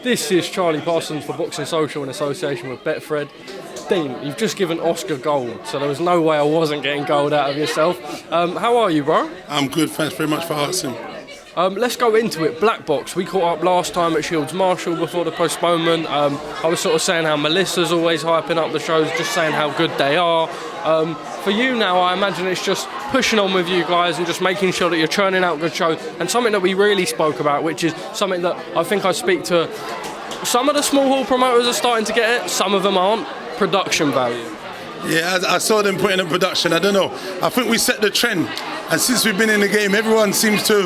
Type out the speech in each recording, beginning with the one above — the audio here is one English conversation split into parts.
This is Charlie Parsons for Boxing Social in association with Betfred. Dean, you've just given Oscar gold, so there was no way I wasn't getting gold out of yourself. How are you, bro? I'm good, thanks very much for asking. Let's go into it. Black Box, we caught up last time at Shields Marshall before the postponement. I was sort of saying how Melissa's always hyping up the shows, just saying how good they are. For you now, I imagine it's just pushing on with you guys and just making sure that you're churning out good shows. And something that we really spoke about, which is something that I think I speak to, some of the small hall promoters are starting to get it, some of them aren't. Production value. Yeah, I saw them putting in production. I don't know. I think we set the trend. And since we've been in the game, everyone seems to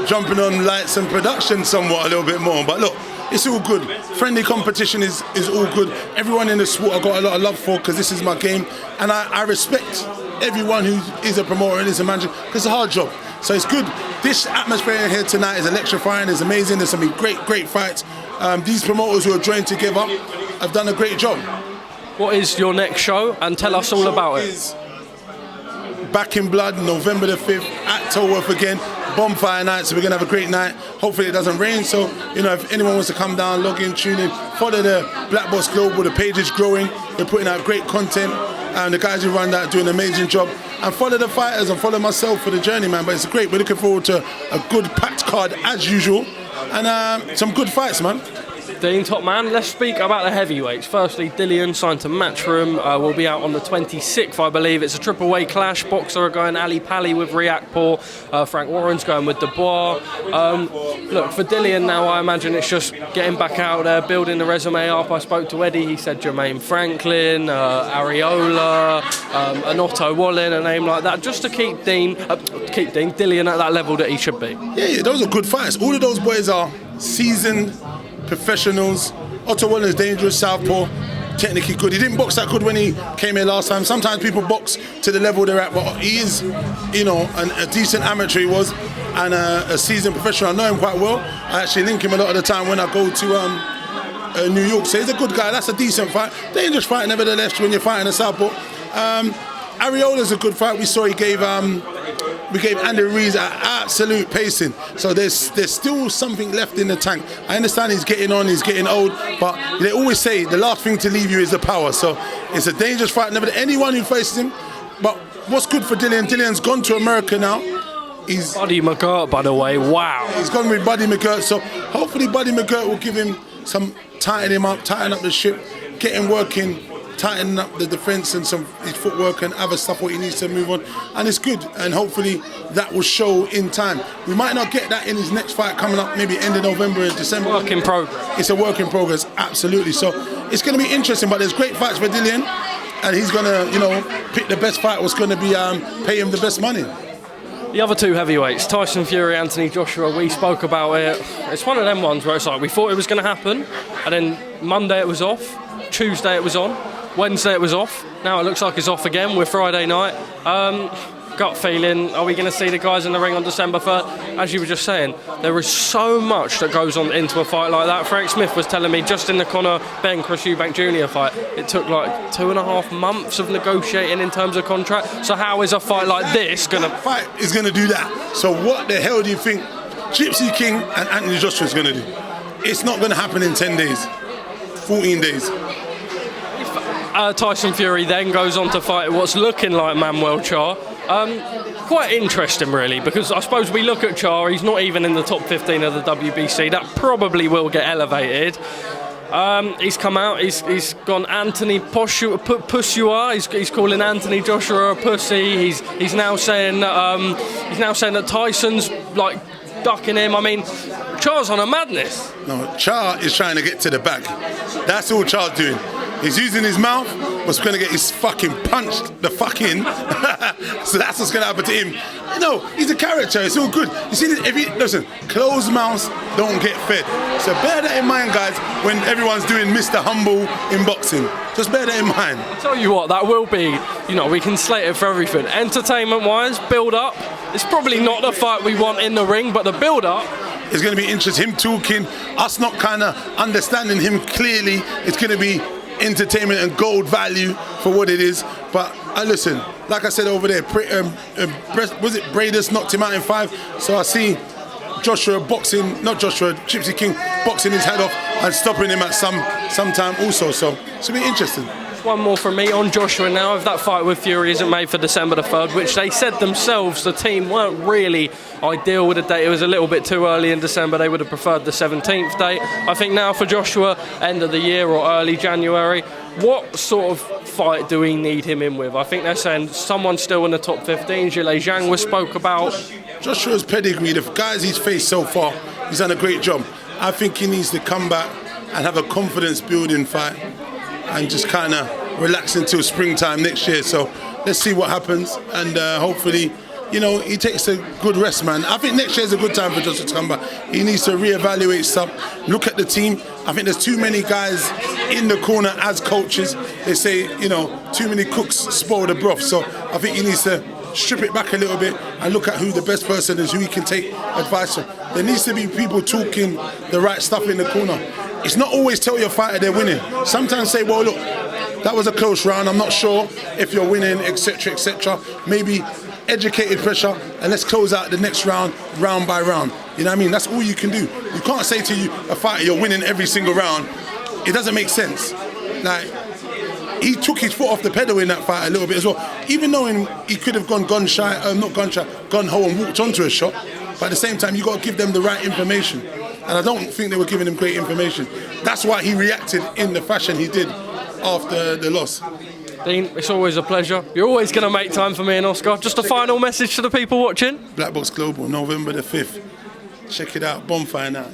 jumping on lights and production somewhat a little bit more. But look, it's all good. Friendly competition is all good. Everyone in the sport I've got a lot of love for because this is my game. And I respect everyone who is a promoter and is a manager because it's a hard job. So it's good. This atmosphere in here tonight is electrifying. It's amazing. There's some great fights. These promoters who are joined together have done a great job. What is your next show? And tell us all about it. Back in Blood, November the 5th at Tolworth again. Bonfire night, so we're going to have a great night. Hopefully it doesn't rain, so if anyone wants to come down, log in, tune in, follow the Black Box Global. The page is growing. We're putting out great content, and the guys who run that do an amazing job. And follow the fighters and follow myself for the journey, man. But it's great. We're looking forward to a good packed card as usual, and some good fights, man. Dean, top man, let's speak about the heavyweights. Firstly, Dillian signed to Matchroom, will be out on the 26th, I believe. It's a triple weight clash. Boxer are going Ali Pally with Riakporhe. Frank Warren's going with Dubois. Look, for Dillian now, I imagine it's just getting back out there, building the resume up. I spoke to Eddie, he said Jermaine Franklin, Areola, an Otto Wallin, a name like that, just to keep Dillian at that level that he should be. Yeah, those are good fights. All of those boys are seasoned professionals. Otto Wallin is dangerous, southpaw, technically good. He didn't box that good when he came here last time. Sometimes people box to the level they're at, but he is, a decent amateur he was, and a seasoned professional. I know him quite well. I actually link him a lot of the time when I go to New York. So he's a good guy. That's a decent fight. Dangerous fight, nevertheless, when you're fighting a southpaw. Areola's a good fight. We saw he gave Andy Ruiz an absolute pacing. So there's still something left in the tank. I understand he's getting on, he's getting old, but they always say the last thing to leave you is the power. So it's a dangerous fight. Never anyone who faces him. But what's good for Dillian? Dillian's gone to America now. He's Buddy McGirt, by the way. Wow. He's gone with Buddy McGirt. So hopefully Buddy McGirt will give him tighten up the ship, get him working, tighten up the defence and some his footwork and other stuff what he needs to move on, and it's good, and hopefully that will show in time. We might not get that in his next fight coming up, maybe end of November and December. Work in progress. It's a work in progress, absolutely. So it's going to be interesting, but there's great fights for Dillian, and he's going to pick the best fight what's going to be pay him the best money. The other two heavyweights, Tyson Fury, Anthony Joshua, we spoke about it. It's one of them ones where it's like we thought it was going to happen, and then Monday it was off, Tuesday it was on, Wednesday it was off. Now it looks like it's off again. We're Friday night. Gut feeling, are we going to see the guys in the ring on December 3rd? As you were just saying, there is so much that goes on into a fight like that. Frank Smith was telling me just in the Conor Ben Chris Eubank Jr. fight, it took like 2.5 months of negotiating in terms of contract. So how is a fight like this going to... fight is going to do that. So what the hell do you think Gypsy King and Anthony Joshua is going to do? It's not going to happen in 10 days, 14 days. Tyson Fury then goes on to fight what's looking like Manuel CHARR. Quite interesting, really, because I suppose we look at CHARR, he's not even in the top 15 of the WBC. That probably will get elevated. He's come out, he's gone Anthony Pussua, he's calling Anthony Joshua a pussy. He's now saying that Tyson's like ducking him. I mean, CHARR's on a madness. No, CHARR is trying to get to the back. That's all CHARR's doing. He's using his mouth, what's going to get his fucking punched the fuck in. So that's what's going to happen to him. He's a character, it's all good. You see, listen, closed mouths don't get fed. So bear that in mind, guys, when everyone's doing Mr. Humble in boxing. Just bear that in mind. I'll tell you what, that will be, we can slate it for everything. Entertainment-wise, build-up, it's probably not the fight we want in the ring, but the build-up, it's going to be interesting. Him talking, us not kind of understanding him clearly. It's going to be entertainment and gold value for what it is. But listen, like I said over there, was it Bradus knocked him out in 5? So I see Gypsy King boxing his head off and stopping him at some time also. So it's going to be interesting. One more from me on Joshua now. If that fight with Fury isn't made for December the 3rd, which they said themselves, the team weren't really ideal with the date. It was a little bit too early in December. They would have preferred the 17th date. I think now for Joshua, end of the year or early January, what sort of fight do we need him in with? I think they're saying someone still in the top 15. Zhilei Zhang was spoke about. Joshua's pedigree, the guys he's faced so far, he's done a great job. I think he needs to come back and have a confidence-building fight and just kind of relax until springtime next year. So let's see what happens, and hopefully, he takes a good rest, man. I think next year's a good time for Joshua to come back. He needs to reevaluate stuff, look at the team. I think there's too many guys in the corner as coaches. They say, too many cooks spoil the broth. So I think he needs to strip it back a little bit and look at who the best person is, who he can take advice from. There needs to be people talking the right stuff in the corner. It's not always tell your fighter they're winning. Sometimes say, well, look, that was a close round. I'm not sure if you're winning, etc., etc. Maybe educated pressure, and let's close out the next round, round by round. You know what I mean? That's all you can do. You can't say to a fighter you're winning every single round. It doesn't make sense. Like, he took his foot off the pedal in that fight a little bit as well. Even knowing he could have gone gun ho and walked onto a shot. But at the same time, you got to give them the right information. And I don't think they were giving him great information. That's why he reacted in the fashion he did after the loss. Dean, it's always a pleasure. You're always going to make time for me and Oscar. Just a final message to the people watching. Black Box Global, November the 5th. Check it out, Bonfire now.